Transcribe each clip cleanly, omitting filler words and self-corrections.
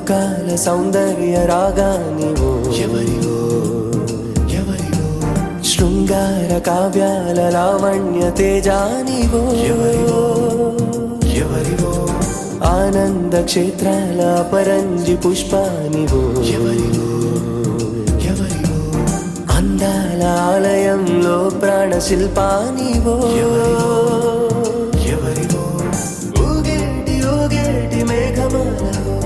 లోకాల సౌందర్య రాగానివో ఎవరివో ఎవరివో శృంగార కావ్యాల లావణ్య తేజానివో ఎవరివో ఎవరివో ఆనంద క్షేత్రాల పరంజి పుష్పానివో ఎవరివో ఎవరివో అందాల ఆలయంలో ప్రాణ శిల్పానివో ఎవరివో ఊగేటి ఊగేటి మేఘమాలవో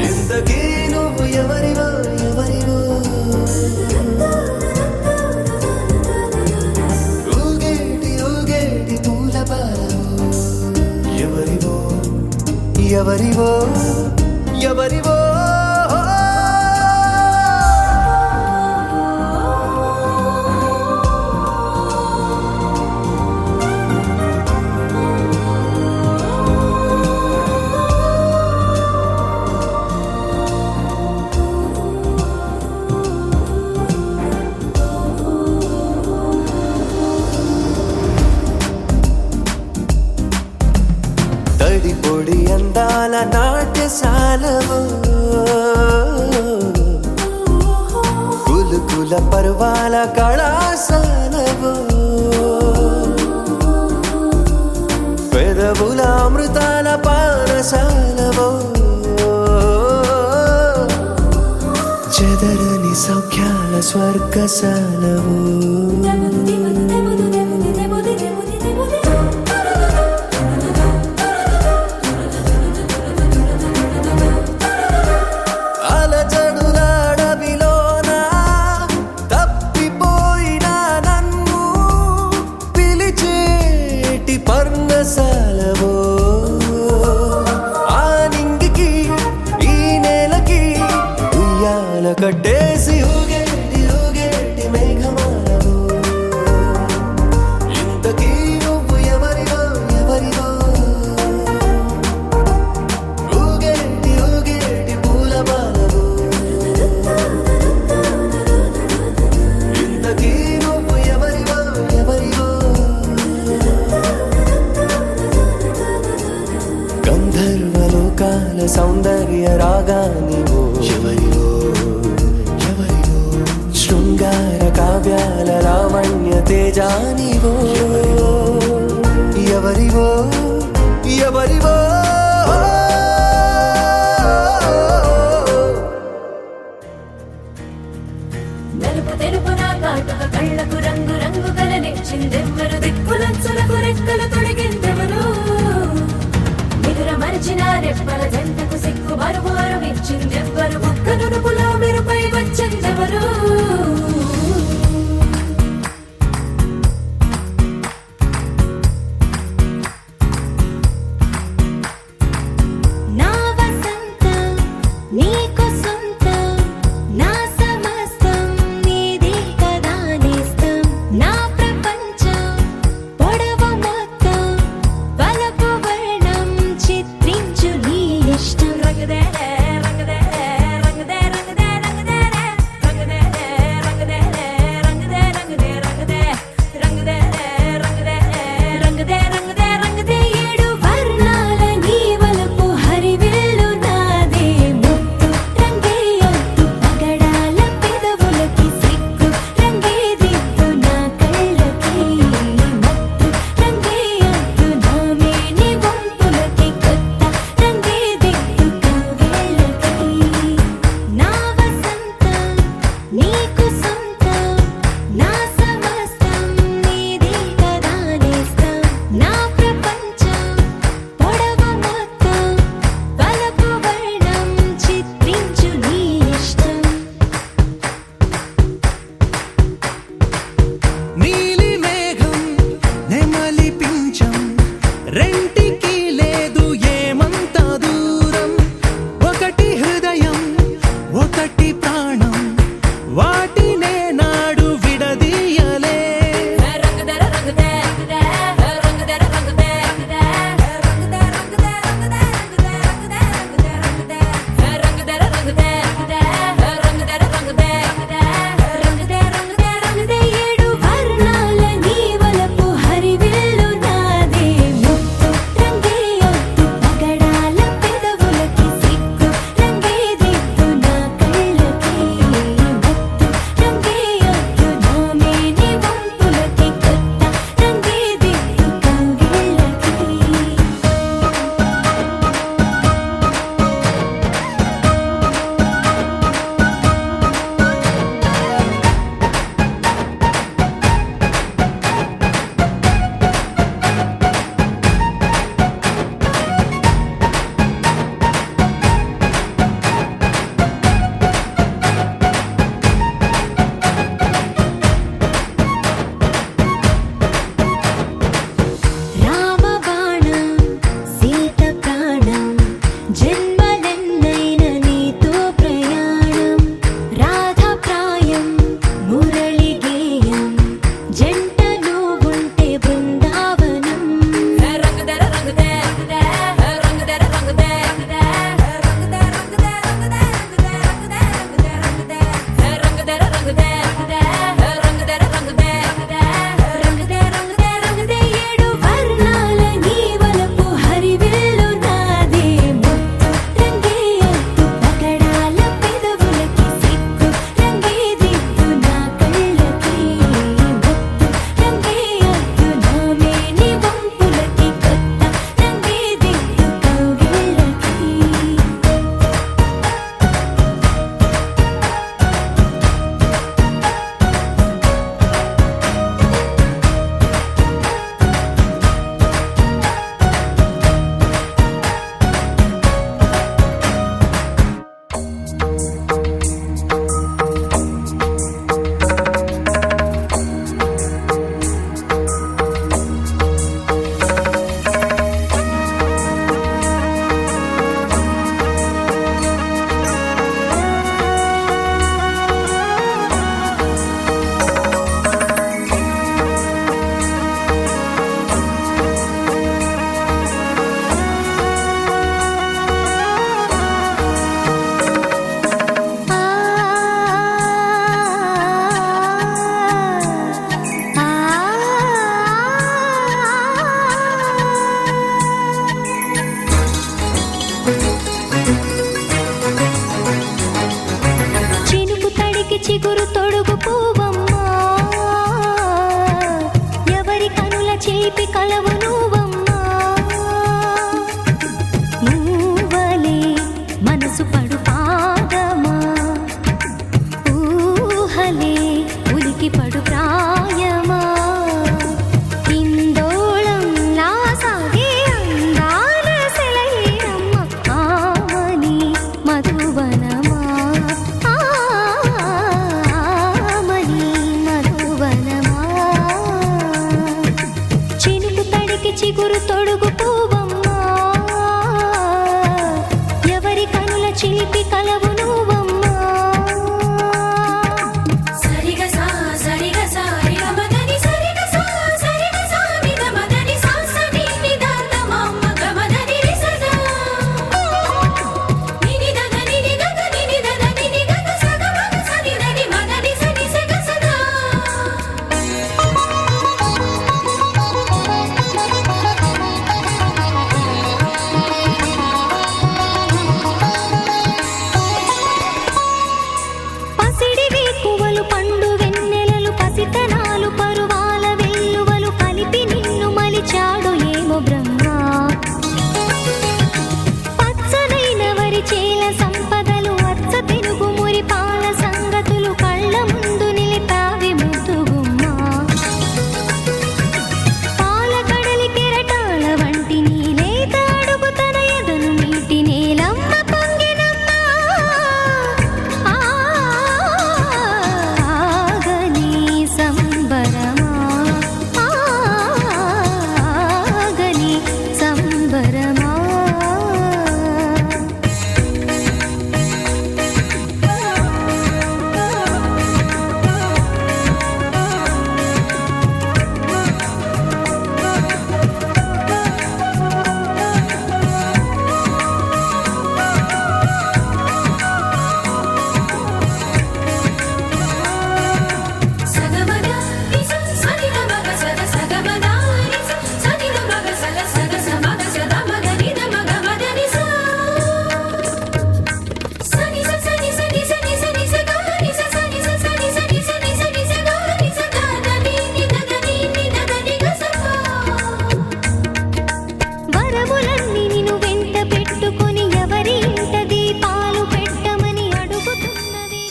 ఇంతకీ నువ్వు ఎవరివో ఎవరివో ఊగేటి ఊగేటి పూల పాలవో ఎవరివో ఎవరివో ఎవరివో తడి పొడి అందాల నాట్యశాలవో కులుకుల పర్వాల కళాశాలవో పెదవుల అమృతాల పానశాలవో చెదరని సౌఖ్యాల స్వర్గశాలవో పర్ణశాలవో ఆ నింగికి ఈ నేలకి ఉయ్యాల కట్టేసి ఊగేటి ఊగేటి మేఘమాలవో ఇంతకీ నువ్వు ఎవరివో ఎవరివో ఊగేటి ఊగేటి పూలమాలవో ఇంతకీ నువ్వు ఎవరివో ఎవరివో గంధర్వలోకాల సౌందర్య రాగానివో ఎవరివో ఎవరివో శృంగార కావ్యాల లావణ్య తేజానివో ఎవరివో ఎవరివో నలుపు తెలుపున కాటుక కళ్ళకు రంగు రంగు కలనిచ్చిందెవ్వరు దిక్కులంచులకు రెక్కలు తొడిగిందెవరు నిదుర మరిచిన రెప్పల జంటకు సిక్కు బరువారు ఇచ్చిందెవ్వరు ఒక్క నునుపులో మెరుపై వచ్చిందెవరు నా వసంతం నీకు సొంతం నా సమస్తం నీదే కదా నేస్తం కలవు నువ్వమ్మా నువ్వలే మనసు పడు పాదమా ఊహలే ఉలికి పడు ప్రాయమా ఇందోళంలా సాగే అందాల సెలయేరమ్మ ఆమని మధువనమా ఆమని మధువనమా చినుకు తడికి చిగురు తొడుగు పువ్వమ్మా ఎవరి కనుల చిలిపి కలవు నువ్వమ్మా సరిగ సా సరిగ సా రిగ మదని సరిగ సా సరిగ సా నిద మదని సా సని నిదాత మమ్మ గమదని రిసదా నిని దద నిని దద నిని దద నిని దద సగ మగ సని దని మదని సని సగ సదా పసిడి వేకువలు పండు వెన్నెలలు పసితనాలు పరువాల వెల్లువలు కలిపి నిన్ను మలిచాడు ఏమో బ్రహ్మ పచ్చనైన వరి చేల సంపదలు అచ్చ తెలుగు మురి పాల సంగతులు కళ్ళ ముందు నిలిపావి ముద్దుగుమ్మ పాల కడలి కెరటాల వంటి నీలేత అడుగు తన ఎదను మీటి నేలమ్మ పొంగినమ్మ ఆగని సంబరమా ఆగని సంబరమా సగమద నిస సని మగ సగ సగమద నిస సని మగ సగ సగ సమగ సద మగ నిద మగ మదని సా సని స సని సని సని సని స గ ని స సని స సని సని సని సని స గ ని స ద ద ని ని ద ద ని ని ద ద ని గ స వరములన్నీ నిన్ను వెంట పెట్టుకొని ఎవరి ఇంట దీపాలు పెట్టమని అడుగుతున్నది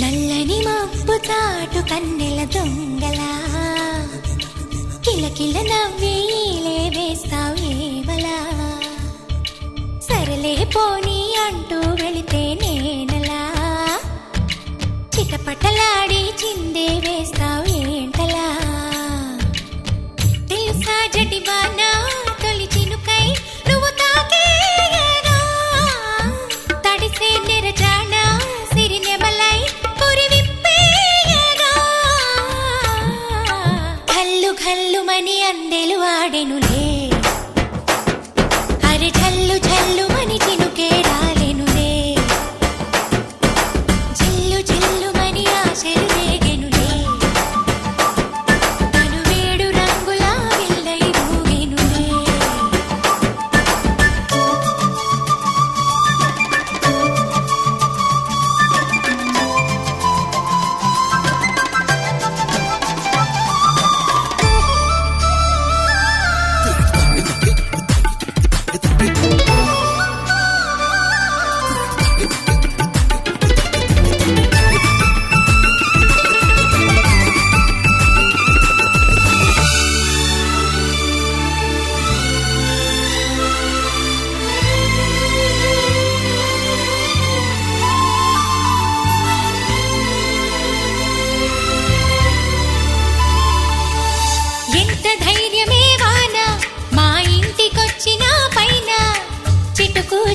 నల్లని మబ్బు తాటు కన్నెల దొంగలా కిలకిల నవ్వేలే వేస్తావు ఏవలా సరలే పోనీ అంటూ వెళితే నేనలా చిటపటలాడి చిందే వేస్తావు ఏంటలా తెలుసా జటివానా తొలి చినుకై నువ్వు తాకేయగా తడిసే నిరజానా సిరి నెమలై పురి విప్పేయగా ఘల్లు ఘల్లుమని అందెలు ఆడెనులే అరె ఝల్లు ఝల్లుమని చినుకే రాలెనులే జిల్లు జిల్లుమని ఆశలు రేగెనులే తను వేడు రంగుల విల్లై ఊగెనులే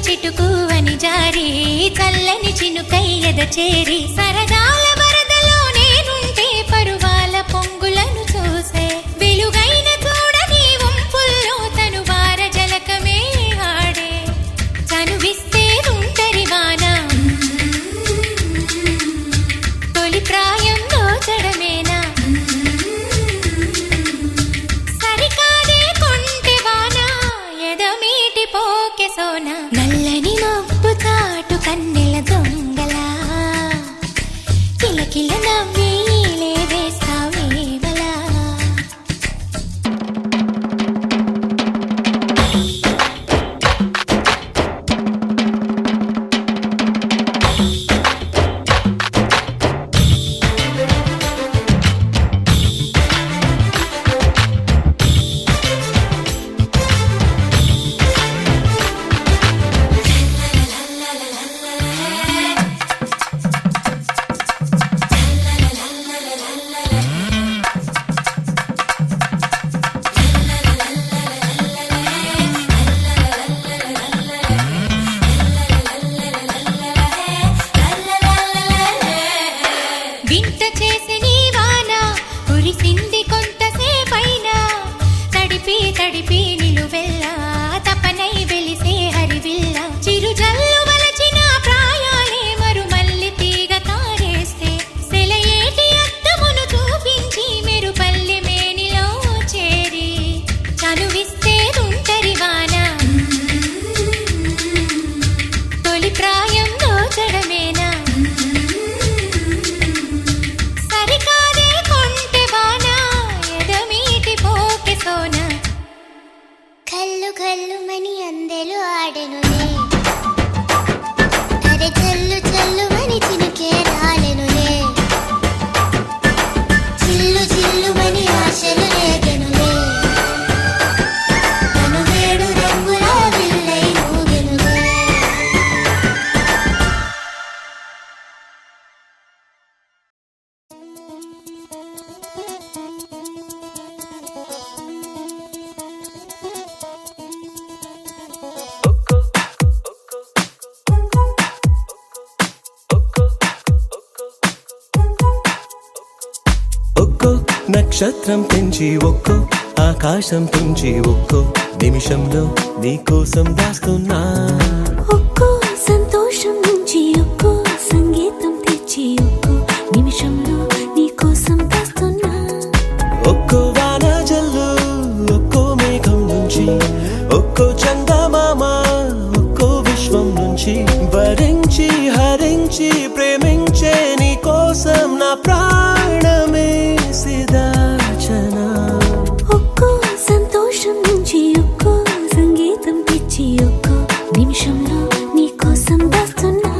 చిటుకు అని జారి చల్లని చినుకై ఎద చేరి సరదాల వరదలో కిలకిల నవ్వి లేవేస్తావేవలా వింత చేసి నీ వాన కురిసింది కొంతసేపైనా తడిపి తడిపి నిలువెల్లా తపనై వెలిసే హరివిల్లా చిరుజల్లు వలచిన ప్రాయాలే మరుమల్లి తీగ తారేస్తే సెలయేటి అద్దమును చూపించి మెరుపల్లి మేనిలో చేరి చనువిస్తే తుంటరి వాన తొలి ప్రాయం దోచడమేనా సరికాదే కొంటె వాన ఎదమీటి పోకె సోన కల్లు కల్లుమని అందెలు ఆడెనులే అరె చల్లు చల్లుమని చినుకే రాలెనులే చిల్లు చిల్లుమని ఆశలు రేగెనులే తను వేడు రంగుల విల్లై ఊగెనులే ఒక్కో నక్షత్రం పెంచి ఒక్కో ఆకాశం పెంచి ఒక్కో నిమిషంలో నీకోసం దాస్తున్నా ఒక్కో సంతోషం నుంచి ఒక్కో సంగీతం తెచ్చి ఒక్కో నిమిషంలో నీకోసం దాస్తున్నా ఒక్కో వాన జల్లు ఒక్కో మేఘం నుంచి ఒక్కో చందమామ ఒక్కో విశ్వం నుంచి భరించి హరించి ప్రేమించే నీ కోసం నా ప్రాణమే సిదాచనా ఒక్కో సంతోషం నుంచి ఒక్కో సంగీతం తెచ్చి ఒక్కో నిమిషంలో నీకోసం దాస్తున్నా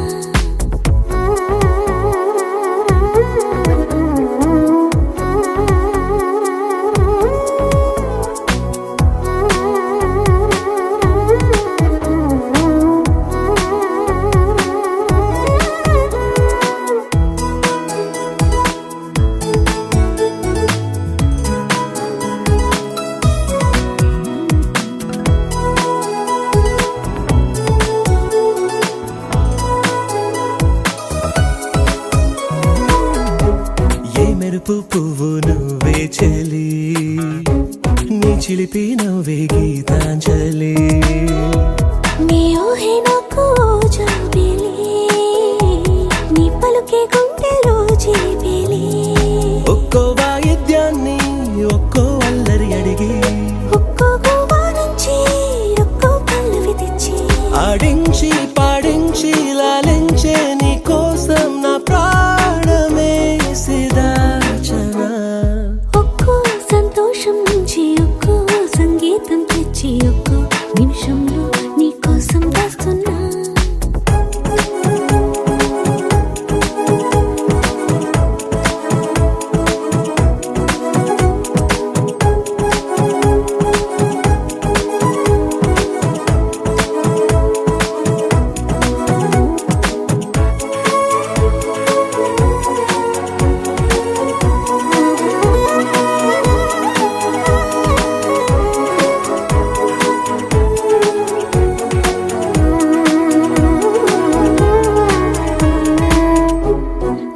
ఏ మెరుపు పువ్వు నువ్వే చెలి నీ చిలిపి నవ్వే గీతాంజలి నీ ఊహే నాకు జాబిలి నీ పలుకే గుండెలో చేబిలి ఒక్కో వాయిద్యాన్ని ఒక్కో అల్లరి అడిగి ఒక్కో గువ్వా నుంచి ఒక్కో పల్లవి తెచ్చి ఆడించి పాడించి లాలించే నీ కోసం నా ప్రాణమే సిదాచనా ఒక్కో సంతోషం నుంచి ఒక్కో సంగీతం తెచ్చి ఒక్కో నిమిషంలో నీకోసం దాస్తున్నా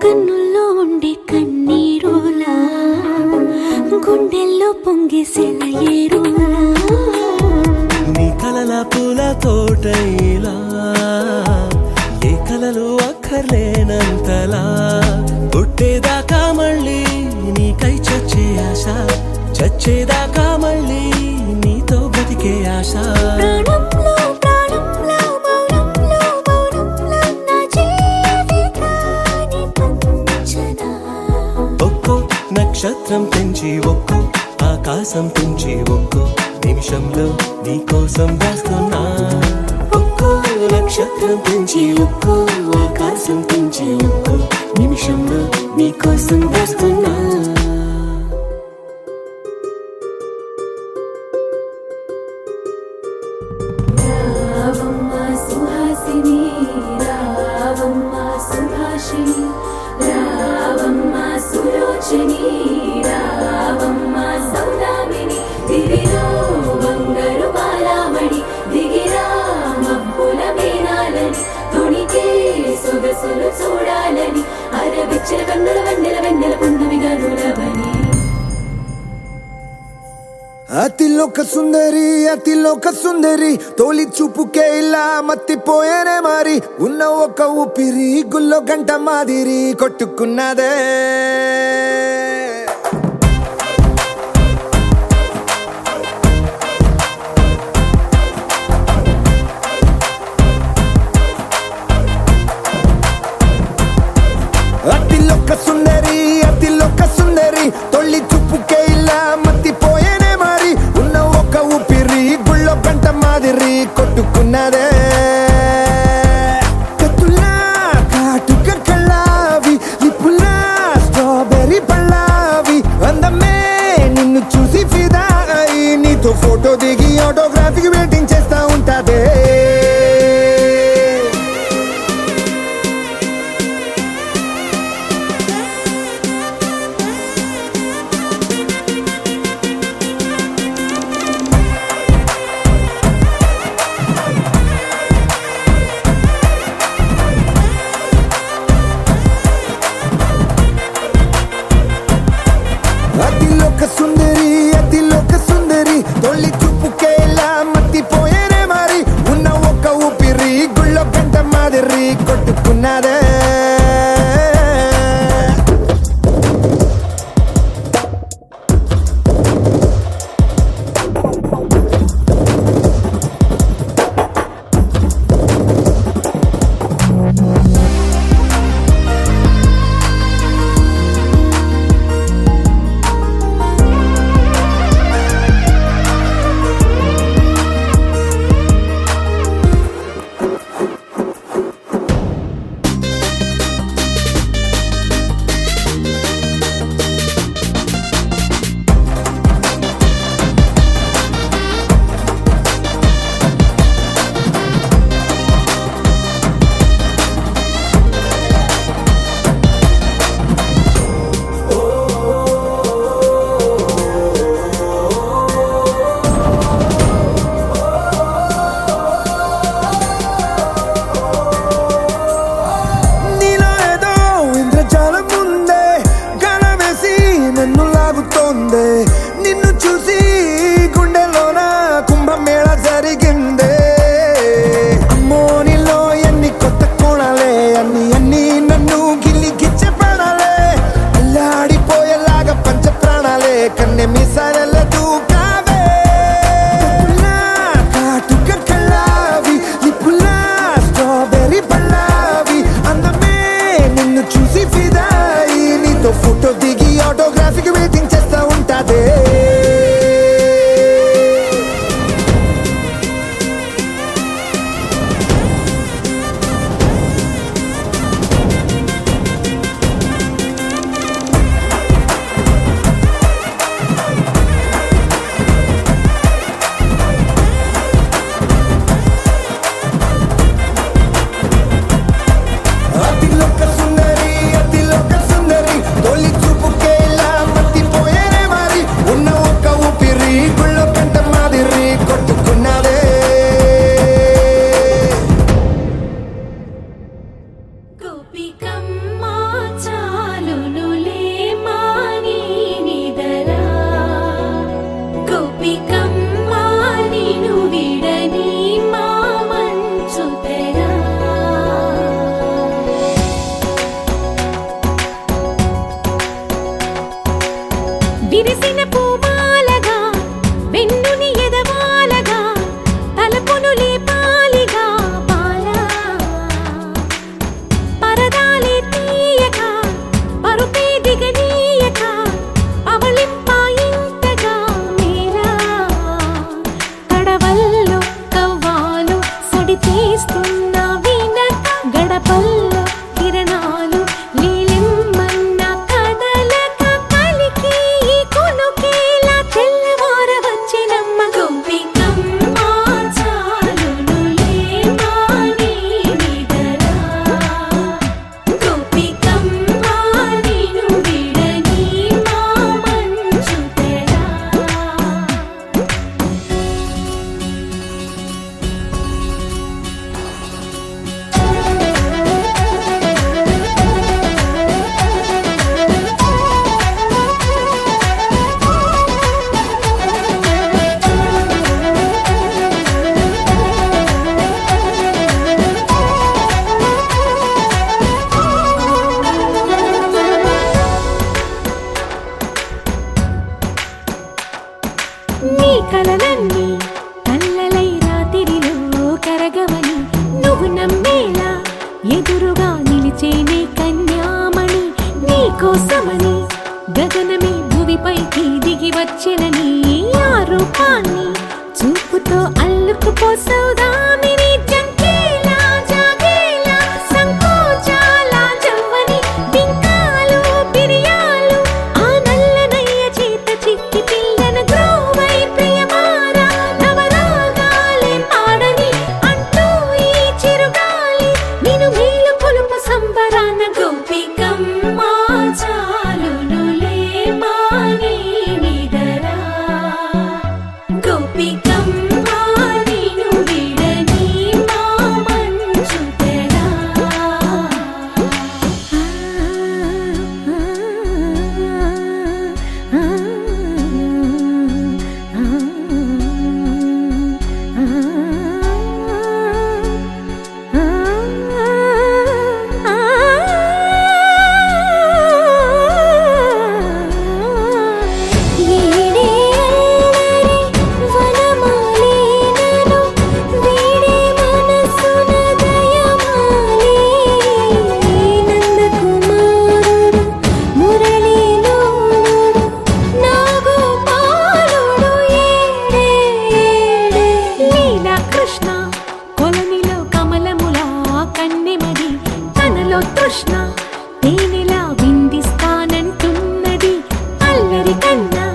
కన్నుల్లో ఉండే కన్నీరులా గుండెల్లో పొంగేసిన ఏరులా నీ కలల పూల తోటైలా ఏ కలలు అక్కర్లేనంతలా పుట్టేదాకా మళ్ళీ నీకై చచ్చే ఆశ చచ్చేదాకా మళ్ళీ నీతో బతికే ఆశ ప్రాణంలో ప్రాణంలో మౌనంలో మౌనంలో నా జీవితాన్ని పంచనా నక్షత్రం పెంచి ఒక్కో ఆకాశం పెంచి ఒక్కో నిమిషంలో నీ కోసం దాస్తున్నా ఒక్కో నక్షత్రం పెంచి ఒక్కో ఆకాశం పెంచి ఒక్కో నిమిషంలో నీ కోసం దాస్తున్నా రావమ్మ సుహాసిని రావమ్మ సుభాషిణి రావమ్మ సులోచని రావమ్మ సౌదామిని దివిలో బంగారు బాలామణి దిగిరా మబ్బుల మేనాలని తొణికే సొగసులు చూడాలని అరవిచ్చల కన్నుల వెన్నెల వెన్నెల పున్నమిగా నులవని అతిలోక సుందరి తోలి చూపుకే ఇలా మత్తిపోయేనే మారి ఉన్న ఒక ఊపిరి గుల్లో గంట మాదిరి కొట్టుకున్నదే అతిలోక సుందరి తొలి చూపుకే ఇలా మత్తిపోయేనే మారి ఉన్న ఒక ఊపిరి గుళ్ళో గంట మాదిరి కొట్టుకున్నదే కత్తులా కాటుక కళ్ళావి లిప్పులా స్ట్రాబెర్రీ పళ్ళావి అందమే నిన్ను చూసి ఫిదా అయి నీతో ఫోటో దిగి ఆటోగ్రాఫీకి వెయిటింగ్ చేస్తా ఉంటాదే అతిలోక సుందరి తొలి చూపుకే ఇలా మత్తిపోయేనే మారి ఉన్న ఒక ఊపిరి గుళ్ళో గంట మాదిరి కొట్టుకున్నదే నిన్ను చూసి గుండెలోన కుంభమేళ జరిగిందే అమ్మో నీలో ఎన్ని కొత్త కోణాలే అన్ని నన్ను గిల్లిగిచ్చే ప్రాణాలే అల్లాడిపోయేలాగా పంచ ప్రాణాలే కన్నె మీసాల దూకావే కాటుక కళ్ళావి లిప్పులా స్ట్రాబెర్రీ పళ్ళావి అందమే నిన్ను చూసి ఫిదాయి నీతో ఫోటో దిగి ఆటోగ్రాఫీకి వెయిటింగ్ చేస్తా ఉంటాదే అతిలోక సుందరి తొలి చూపుకే ఇలా మత్తిపోయే కోసమని గగనమే భూమిపైకి దిగి వచ్చినని ఆ రూపాన్ని చూపుతో అల్లుకుపోసౌదామిని జంకేలా జాగేలా సంకోచాల జవ్వని బింకాలు బిరియాలు ఆ నల్లనయ్య చేత చిక్కి పిల్లన గ్రోవై ప్రియమారా నవరాగాలే పాడని అంటూ ఈ చిరుగాలి నిన్ను మేలు కొలుపు సంబరాన గోపికమ్మ చాలునులే మాని నిదరా గోపికమ్మ నిన్ను విడని మా మంచు తెరా వీడే అల్లరి వనమాలినను వీడే మనసున దయమాలి నందకుమారుడు మురళీలోలుడు నాగోపాలుడు ఏడే లీలా కృష్ణ కొలనిలో కమలములా కన్నెమది తనలో తృష్ణ తేనెలా విందిస్తానంటున్నది అల్లరి కన్నా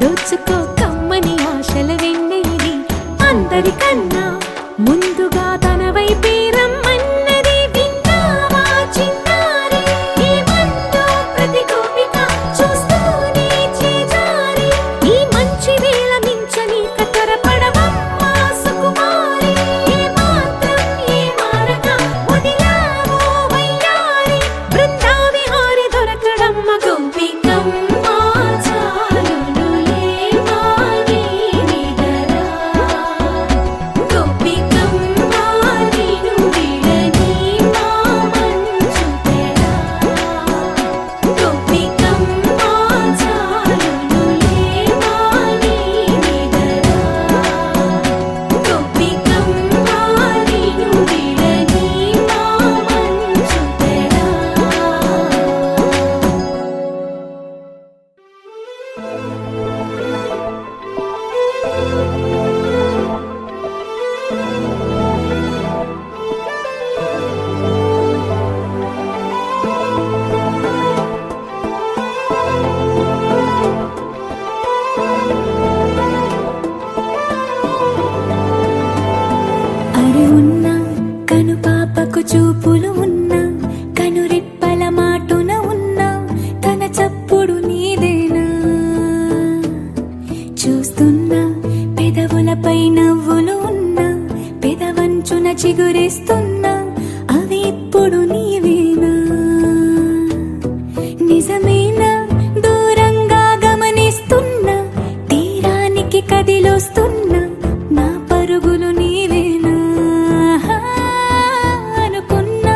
దోచుకో కమ్మని ఆశల వెన్నెయిది అందరికన్నా ముందుగా తన వైపే రమ్మన్నది విన్నావా చిన్నారి ఏమందో ప్రతి గోపిక చూస్తూనే చేజారి ఈ మంచి వేళ మించని కతరపడవమ్మా సుకుమారి ఏ మాత్రం ఏ మారక వదిలావో వయ్యారి బృందావిహారి దొరకడమ్మ గోపికమ్మ చాలునులే మాని నిదరా గోపికమ్మ నిన్ను విడని మా మంచు తెరా గోపికమ్మ చాలునులే మాని నిదరా గోపికమ్మ నిన్ను విడని మా మంచు తెరా అరే ఉన్నా కను పాపకు చూపులు ఉన్నా కనురెప్పల మాటున ఉన్నా తన చప్పుడు నీదేనా చూస్తున్నా పెదవులపై నవ్వులు ఉన్నా పెదవంచున చిగురేస్తున్నా అవి ఇప్పుడు నీవేనా నిజమేనా దూరంగా గమనిస్తున్నా తీరానికి కదిలొస్తున్నా నా పరుగులు నీవేనా అనుకున్నా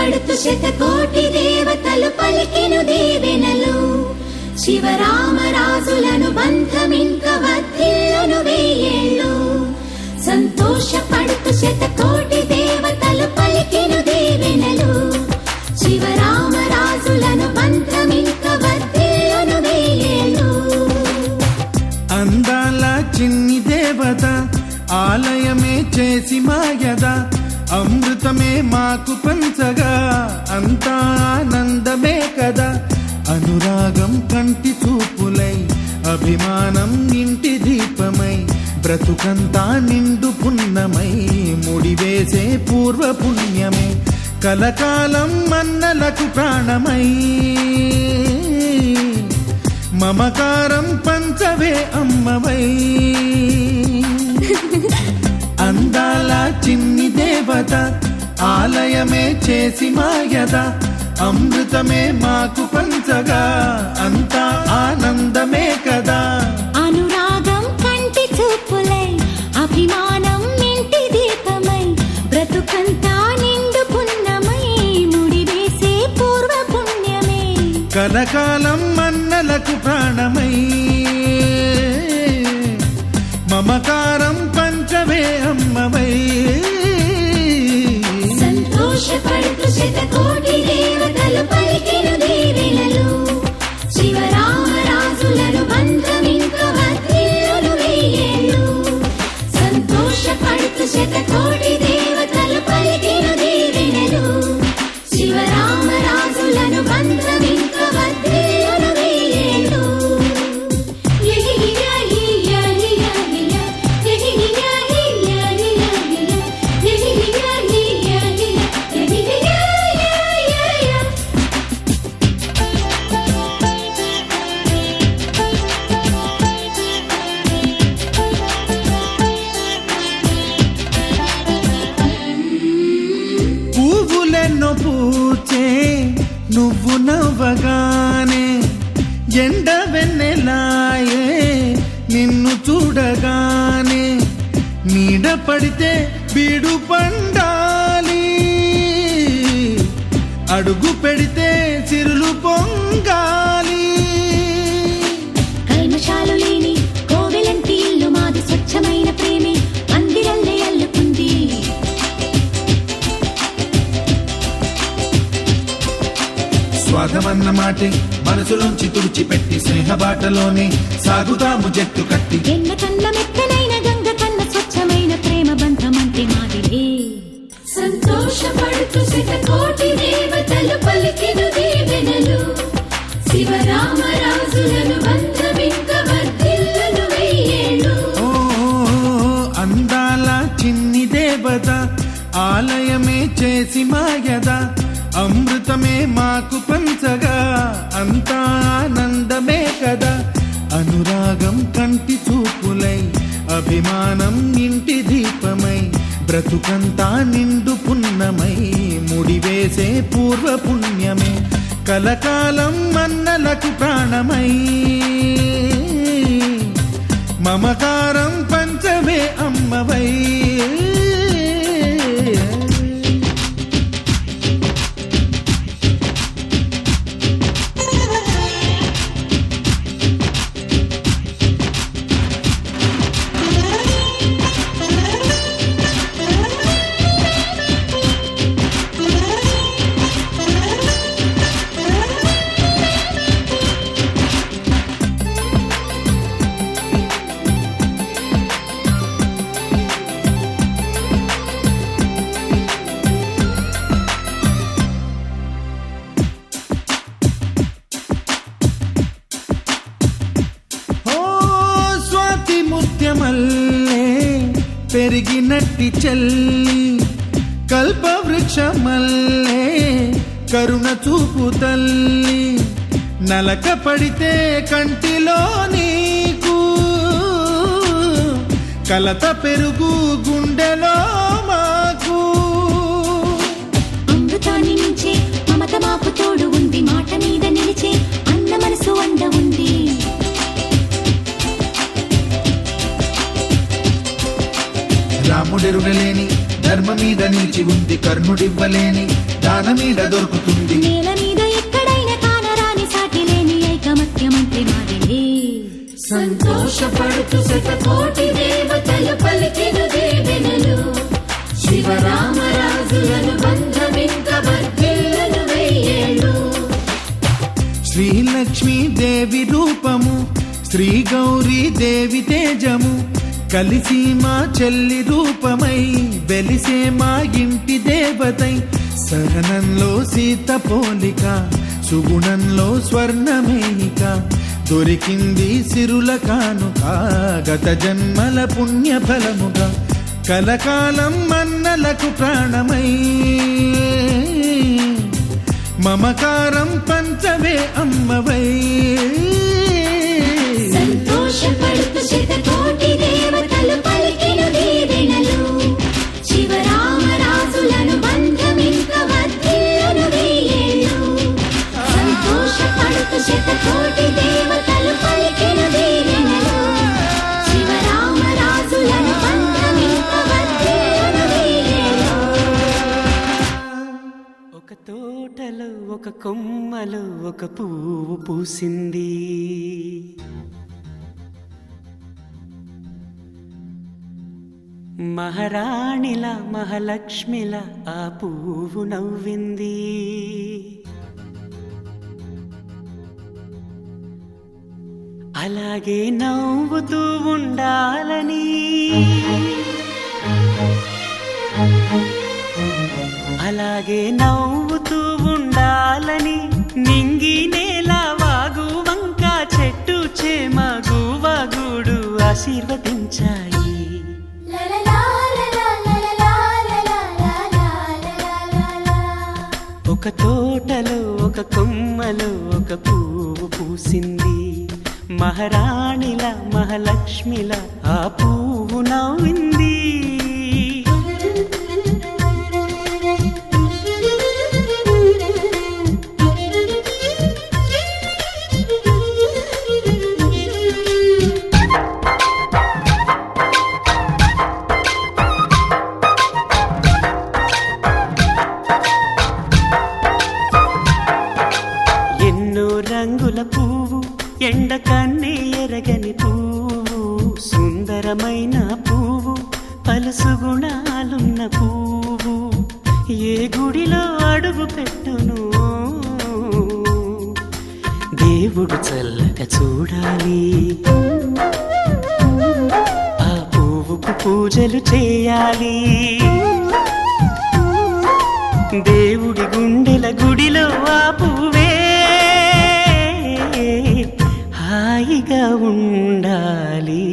పడుతు శతకోటి దేవతలు పలికెను దీవెనలు శివరామరాజులను బంధమింక వర్ధిల్లును వెయ్యేళ్ళు సంతోషపడుతు శతకోటి దేవతలు పలికెను దీవెనలు శివరామరాజులను బంధమింక వర్ధిల్లును వెయ్యేళ్ళు అందాల చిన్ని దేవత ఆలయమే చేసి మాయద అమృతమే మాకు పంచగా అంతా ఆనందమే కదా అనురాగం కంటి చూపులై అభిమానం ఇంటి దీపమై బ్రతుకంతా నిండు పున్నమై ముడివేసే పూర్వ పుణ్యమే కలకాలం మన్నలకు ప్రాణమై మమకారం పంచవే అమ్మవై అందాల చిన్ని దేవత ఆలయమే చేసి మాయద అమృతమే మాకు పంచగా అంతా ఆనందమే కదా అనురాగం కంటి చూపులై అభిమానం ఇంటి దీపమై బ్రతుకంతా నిండు పున్నమై ముడివేసే పూర్వ పుణ్యమే కలకాలం మన్నలకు ప్రాణమై మమకారం పంచవే అమ్మవై సంతోషపడుతు శతకోటి దేవతలు పలికెను దీవెనలు శివరామరాజులను బంధమింక వర్ధిల్లును వెయ్యేళ్ళు సంతోషపడుతు శతకోటి దేవతలు పలికెను దీవెనలు శివరామరాజులను బంధమింక వర్ధిల్లును వెయ్యేళ్ళు పువ్వులెన్నో పూచే నువ్వు నవ్వగానే ఎండ వెన్నెలాయే నిన్ను చూడగానే నీడ పడితే బీడు పండాలి అడుగు పెడితే సిరులు పొంగాలి కల్మషాలు లేని కోవెలంటి ఇల్లు మాది స్వచ్ఛమైన ప్రేమే అందిరల్లే అల్లుకుంది స్వాగమన్న మాటే మనసులోంచి తుడిచిపెట్టి స్నేహబాటలోనే సాగుతాము జట్టు కట్టి ఎన్న కన్న మెత్తనైన గంగ కన్న స్వచ్ఛమైన ప్రేమ బంధమంటే మాదిలే సంతోషపడుతు శతకోటి దేవతలు పలికెను దీవెనలు శివరామరాజులను బంధమింక వర్ధిల్లును వెయ్యేళ్ళు ఓ అందాల చిన్ని దేవత ఆలయమే చేసి మాయద అమృతమే మాకు పంచగా అంతా ఆనందమే కదా అనురాగం కంటి చూపులై అభిమానం ఇంటి దీపమై బ్రతుకంతా నిండు పున్నమై ముడివేసే పూర్వ పుణ్యమే కలకాలం మన్నలకు ప్రాణమై మమకారం పంచవే అమ్మవై పెరిగినట్టి చెల్లి కల్పవృక్షమల్లే కరుణ చూపు తల్లి నలక పడితే కంటిలో నీకు కలత పెరుగు గుండెలో మాకు అమృతాన్ని మించే మమత మాకు తోడు ఉంది మాట మీద నిలిచే అన్న మనసు అండ ఉంది రాముడెరుగలేని ధర్మ మీద నిలిచి ఉంది కర్ణుడివ్వలేని దానమీద దొరుకుతుంది. నేల మీద ఎక్కడైనా కానరాని సాటి లేని ఐకమత్యమంటే మాదిలే. సంతోషపడుతూ శతకోటి దేవతలు పలికిన దీవెనలు శివరామరాజులను బంధమింక వర్ధిల్లును వెయ్యేళ్ళు. శ్రీలక్ష్మీ దేవి రూపము శ్రీ గౌరీ దేవి తేజము కలిసి మా చెల్లి రూపమై వెలిసే మా ఇంటి దేవతై. సహనంలో సీత పోలిక సుగుణంలో స్వర్ణమేనిక దొరికింది సిరుల కానుక గత జన్మల పుణ్య ఫలముగా కలకాలం మన్నలకు ప్రాణమై మమకారం పంచవే అమ్మవై. సంతోషపడుతూ శతకోటి దేవతలు పలికిన దీవెనలు శివరామరాజులను బంధమింక వర్ధిల్లును వెయ్యేళ్ళు. సంతోషపడుతూ శతకోటి దేవతలు పలికిన దీవెనలు శివరామరాజులను బంధమింక వర్ధిల్లును వెయ్యేళ్ళు. ఒక తోటలో ఒక కొమ్మలో ఒక పువ్వు పూసింది. మహారాణిలా మహాలక్ష్మిలా ఆ పువ్వు నవ్వింది. అలాగే నవ్వుతూ ఉండాలని అలాగే నవ్వుతూ ఉండాలని నింగి నేల వాగు వంక చెట్టు చేమ గువగూడు ఆశీర్వదించాయి. ఒక తోటలో ఒక కొమ్మలో ఒక పువ్వు పూసింది. మహారాణిల మహాలక్ష్మిల ఆ పువ్వు నవ్వింది. రంగుల పువ్వు ఎండ కన్నే ఎరగని పువ్వు సుందరమైన పువ్వు పలుసు గుణాలున్న పువ్వు ఏ గుడిలో అడుగు పెట్టును దేవుడు చల్లగా చూడాలి. ఆ పువ్వుకు పూజలు చేయాలి. దేవుడి గుండెల గుడిలో ఆ పువ్వే హాయిగా ఉండాలి.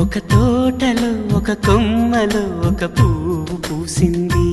ఒక తోటలో ఒక కొమ్మలో ఒక పువ్వు పూసింది.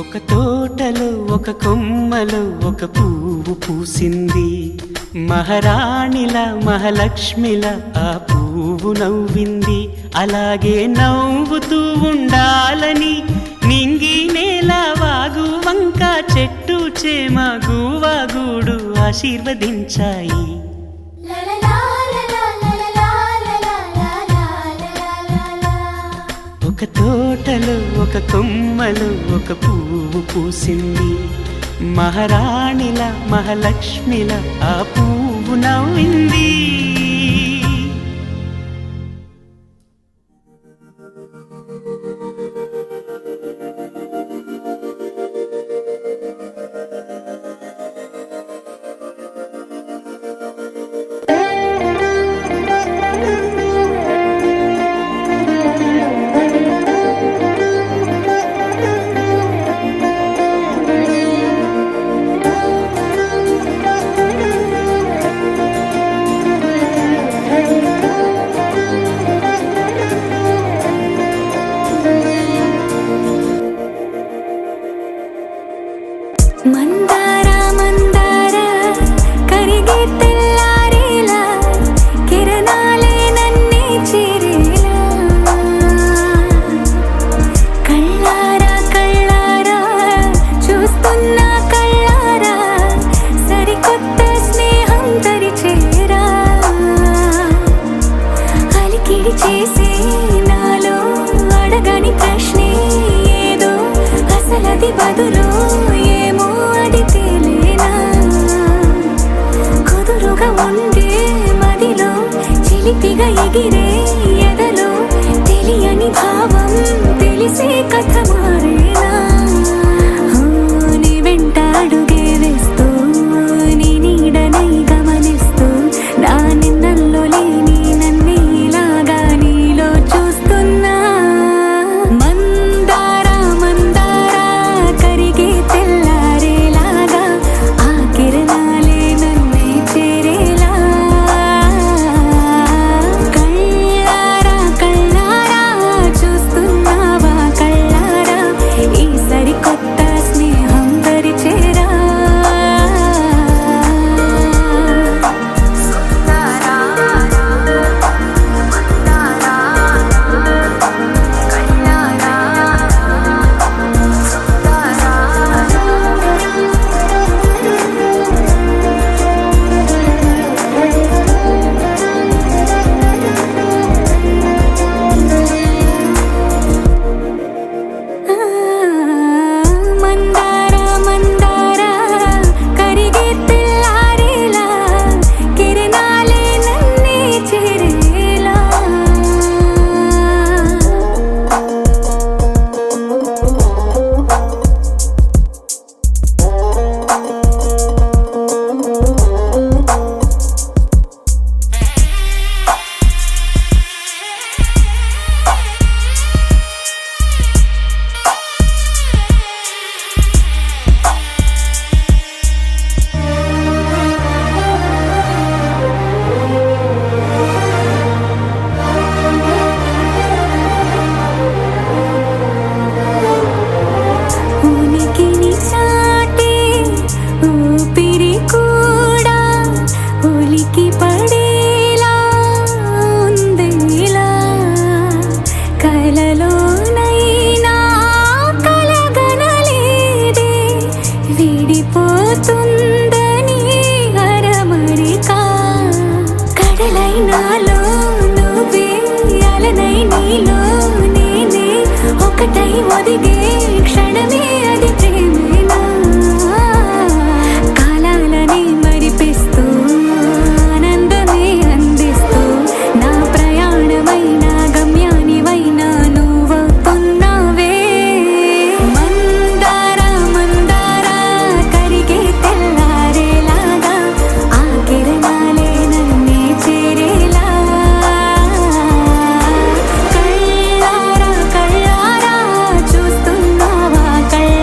ఒక తోటలో ఒక కొమ్మలో ఒక పువ్వు పూసింది. మహారాణిల మహాలక్ష్మిల ఆ పువ్వు నవ్వింది. అలాగే నవ్వుతూ ఉండాలని నింగి నేల వాగు వంక చెట్టు చేమ గువగూడు ఆశీర్వదించాయి. ఒక ఒక తోటలో ఒక కొమ్మలో ఒక పువ్వు పూసింది, మహారాణిల మహాలక్ష్మిల ఆ పువ్వు నవ్వింది. మందార మందార కరిగే తెల్లారేలా కిరణాలే నన్నే చేరేలా కళ్ళారా కళ్ళారా చూస్తున్నా కళ్ళారా సరికొత్త స్నేహం తరిచేరా అలికిడి చేసే నాలో అడగని ప్రశ్నే ఏదో అసలది బదులు ఉండే మదిలో చిలిపిగా ఎగిరే ఎదలో తెలియని భావం తెలిసే కథ మారేనా నీ వెంట అడుగే వేస్తూ నీ నీడనై గమనిస్తూ నా నిన్నల్లో లేని నన్నే ఇలాగా నీలో చూస్తున్నా మందార మందార కరిగే తెల్లారేలాగా ఆ కిరణాలే ఒదిగే క్షణమే అది ప్రేమేనా కాలాలని మరిపిస్తూ ఆనందమే అందిస్తూ నా ప్రయాణమైన గమ్యానివైన నువ్వవుతున్నావే మందార మందార కరిగే తెల్లారేలాగా ఆ కిరణాలే నన్నే చేరేలా కళ్ళారా కళ్ళారా చూస్తున్నావా కళ్ళ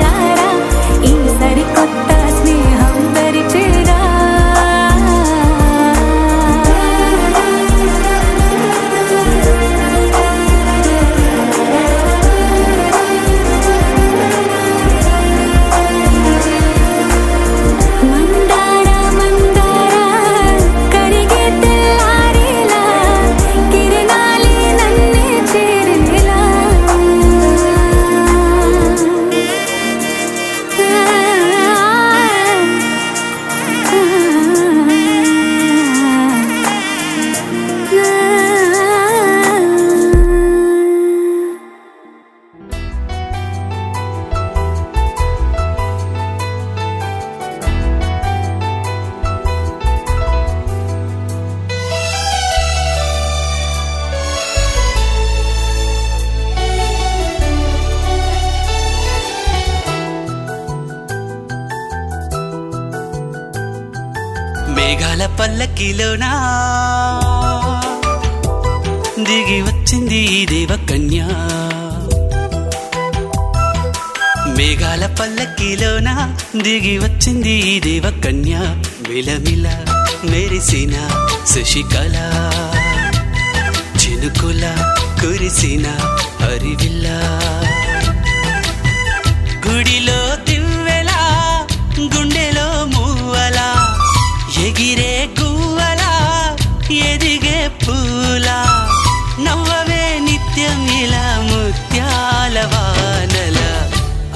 మేఘాల పల్లకిలోనా దిగి వచ్చింది ఈ దేవకన్య మేఘాల పల్లకిలోనా దిగి వచ్చింది ఈ దేవకన్య మిలమిల మెరిసిన శశికళ చినుకుల కురిసిన హరివిల్ల గుడిలో దివ్వెలా గుండెలో మూవలా ఎగిరే గువ్వలా ఎదిగే పూలా నవ్వవే నిత్యం ఇలా ముత్యాల వానల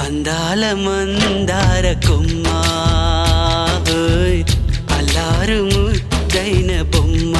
అందాల మందార కొమ్మ అల్లారు ముద్దైన బొమ్మ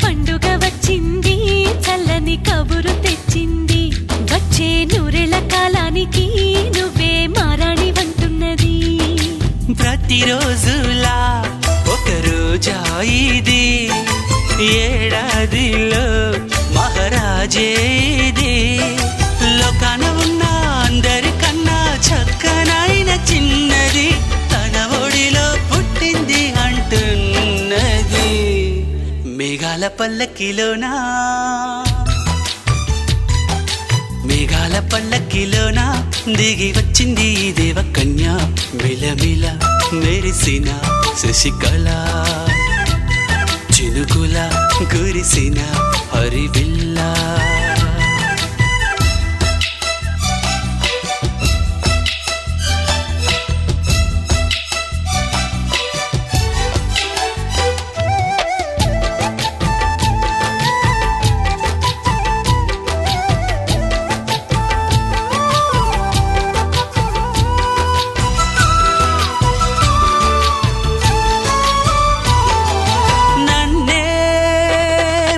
పండుగ వచ్చింది చల్లని కబురు తెచ్చింది వచ్చే నూరెల కాలానికి నువ్వే మారాణి వంటున్నది ప్రతిరోజులా ఒక రోజా ఇది ఏడాదిలో మహారాజే ఇది లోకాన ఉన్న అందరికన్నా చక్కనైన చిన్నది తన ఒడిలో పుట్టింది అంటున్నది మేఘాల పల్లకిలోనా మేఘాల పల్లకిలోనా దిగి వచ్చింది ఈ దేవకన్య మిలమిల మెరిసిన శశికళ చినుకుల కురిసిన హరివిల్ల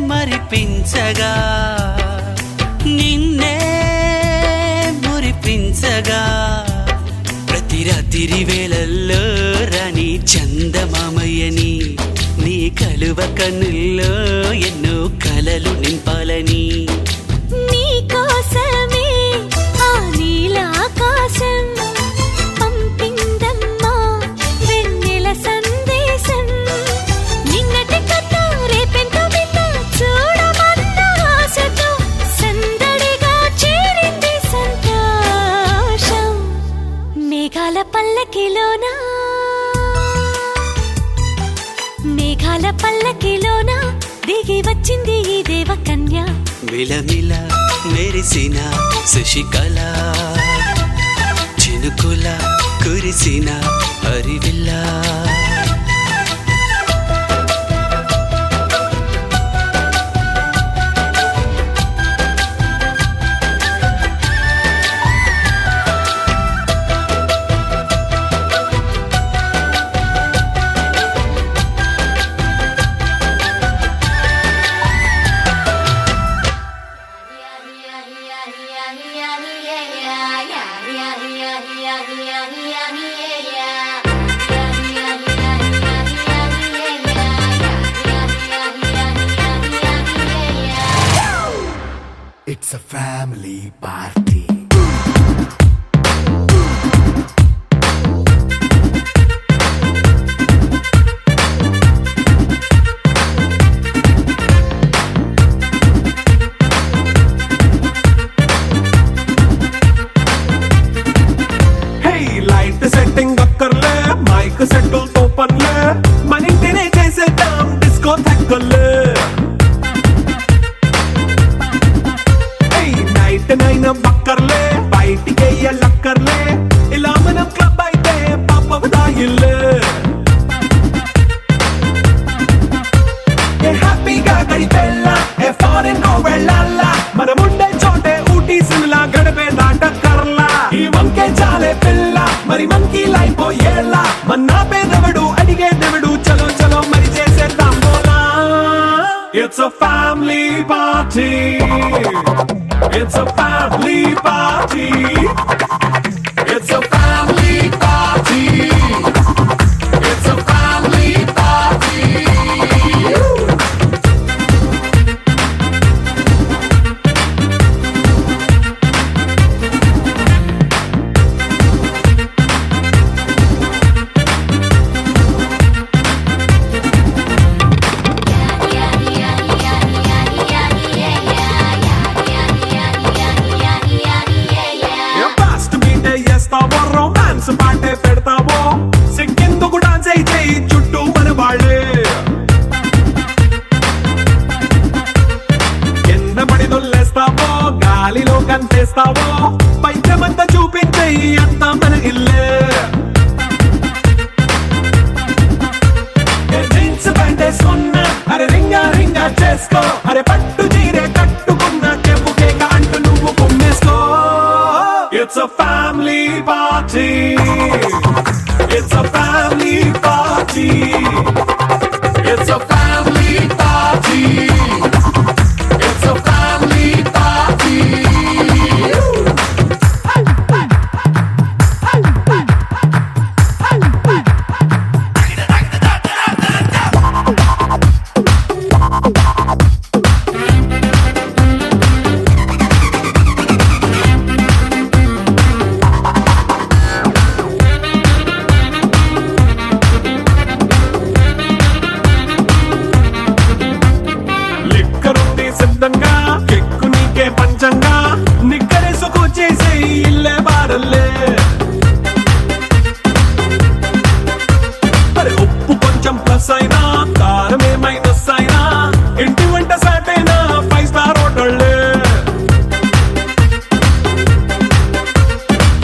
మరిపించగా నిన్నే మురిపించగా ప్రతి రాత్రి వేళల్లో రాణి చందమామయ్యని నీ కలువ కన్నుల్లో ఎన్నో కలలు నింపాలని నీ కోసమే ఆ నీలాకాశం పంపిందమ్మా వెన్నెల సందేశం నిన్నటి కథ రేపెంతో వింత చూడమన్న ఆశతో సందడిగా చేరింది సంతోషం మేఘాల పల్లకిలోనా మేఘాల పల్లకిలోనా దిగి వచ్చింది ఈ దేవకన్య మిలమిల మెరిసిన శశికళ చినుకుల కురిసిన హరివిల్ల It's a family party. Hey, light setting అక్కర్లే మైక్ సెట్టిల్ తో పనిలే మన ఇంటినే చేసేద్దాం డిస్కో థక్కర్లే నైట్ నైన్ బక్కర్లే బయటికి లక్కర్లే ఇలా మనం క్లబ్ అయితే పాప దాయిల్లే మరి మంకీ లైపోయేలా మన్నా పేదవడు అడిగేదెవడు చలో చలో మరి చేసేద్దాం బోలా it's a family party it's a family party it's a family party it's a family party fast బీటే చేస్తావో రొమాన్స్ పాటే పెడతావో సిగ్గెందుకు డాన్స్ అయి చేయి చుట్టూ మన వాళ్ళే కింద పడి దొల్లేస్తావో గాలిలో కంతేస్తావో పైద్యమంతా చూపించేయి అంతా మన ఇల్లే జీన్స్ ప్యాంటేసుకున్నా అరే రింగా రింగా చేసుకో అరే పట్టు చీరే కట్టుకున్న చెప్పు కేక అంటూ నువ్వు కుమ్మేసుకో it's a family party it's a family party it's a family party it's a family party లిక్కరుంది సిద్ధంగా కెక్కు నీకే పంచంగా నిక్కరేసుకు చేసే ఇల్లే బారల్లే మరి ఉప్పు కొంచెం ప్లస్ అయినా కారమే మైనస్ అయినా ఇంటి వంట సాటైనా 5 స్టార్ హోటళ్ళే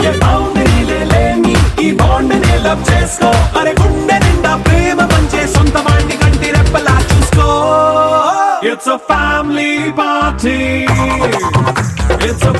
ఏ బౌండరీలే లేని ఈ బాండ్ ని లవ్ చేసుకో అరే గుండె నిండా ప్రేమ పంచే సొంత వాణ్ణి కంటి రెప్పలా చూసుకో it's a family party it's a